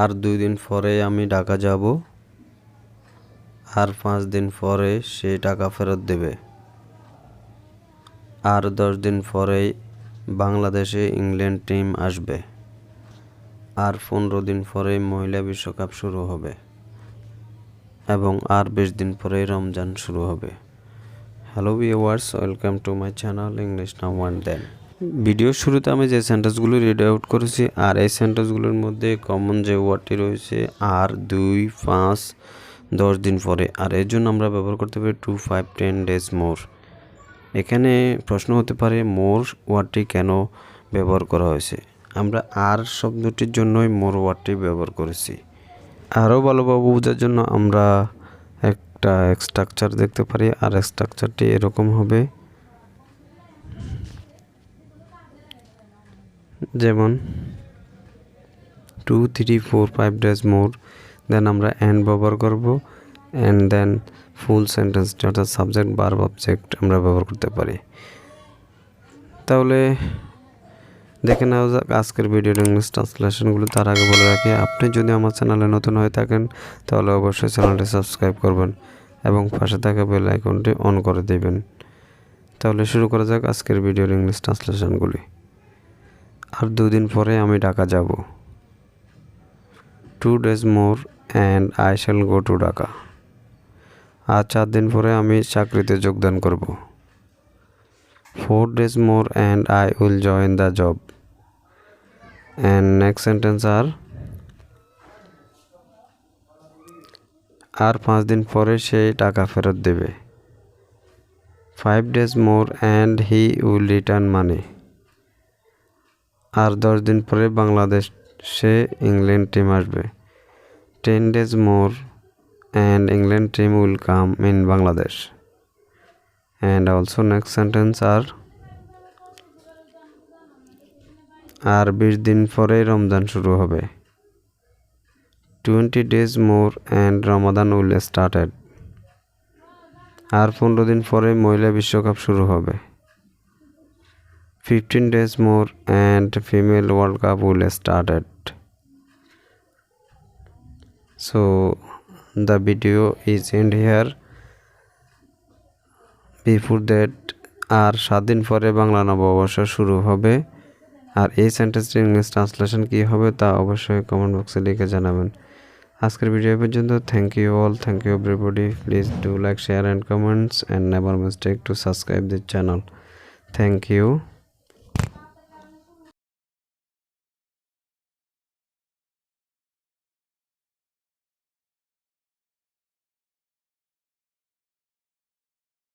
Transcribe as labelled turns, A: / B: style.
A: আর 2 দিন পরে আমি ঢাকা যাব। আর 5 দিন পরে সে টাকা ফেরত দেবে। আর 10 দিন পরেই বাংলাদেশে ইংল্যান্ড টিম আসবে। আর 15 দিন পরেই মহিলা বিশ্বকাপ শুরু হবে এবং আর 20 দিন পরেই রমজান শুরু হবে। Hello viewers, welcome to my channel English now and then. ভিডিওর শুরুতে আমি যে সেন্টেন্সগুলো রিড আউট করেছি আর এই সেন্টেন্সগুলোর মধ্যে কমন যে ওয়ার্ডটি রয়েছে আর 2, 5, 10 দিন পরে, আর এর জন্য আমরা ব্যবহার করতে পারি 2, 5, 10 ডেজ মোর। এখানে প্রশ্ন হতে পারে মোর ওয়ার্ডটি কেন ব্যবহার করা হয়েছে। আমরা আর শব্দটির জন্যই মোর ওয়ার্ডটি ব্যবহার করেছি। আরও ভালোভাবে বোঝার জন্য আমরা একটা স্ট্রাকচার দেখতে পারি, আর স্ট্রাকচারটি এরকম হবে, যেমন 2, 3, 4, 5 ডেজ মোর। দেন আমরা অ্যান্ড ব্যবহার করব, অ্যান্ড দেন ফুল সেন্টেন্সটি অর্থাৎ সাবজেক্ট ভার্ব অবজেক্ট আমরা ব্যবহার করতে পারি। তাহলে দেখে নেওয়া যাক আজকের ভিডিওর ইংলিশ ট্রান্সলেশনগুলো। তার আগে বলে রাখি, আপনি যদি আমার চ্যানেলে নতুন হয়ে থাকেন তাহলে অবশ্যই চ্যানেলটি সাবস্ক্রাইব করবেন এবং পাশে থাকা বেল আইকনটি অন করে দেবেন। তাহলে শুরু করা যাক আজকের ভিডিওর ইংলিশ ট্রান্সলেশনগুলি। আর 2 দিন পরে আমি ঢাকা যাব। 2 days more and I shall go to Dhaka. আর 4 দিন পরে আমি চাকরিতে যোগদান করব। 4 days more and I will join the job. And next sentence are আর 5 দিন পরে সে টাকা ফেরত দেবে। 5 days more and he will return money. আর 10 দিন পরে বাংলাদেশে ইংল্যান্ড টিম আসবে। 10 days more and England team will come in Bangladesh. And also next sentence are আর 20 দিন পরে রমজান শুরু হবে। 20 days more and Ramadan will started. আর 15 দিন পরে মহিলা বিশ্বকাপ শুরু হবে। 15 days more and female world cup will started. So the video is end here. Before that আর 7 দিন পরে বাংলা নববর্ষ শুরু হবে। আর এই সেন্টেন্সটির ইংলিশ ট্রান্সলেশন কী হবে তা অবশ্যই কমেন্ট বক্সে লিখে জানাবেন। আজকের ভিডিও পর্যন্ত। Thank you all, thank you everybody. Please do like, share and comments and never mistake to subscribe this channel. Thank you.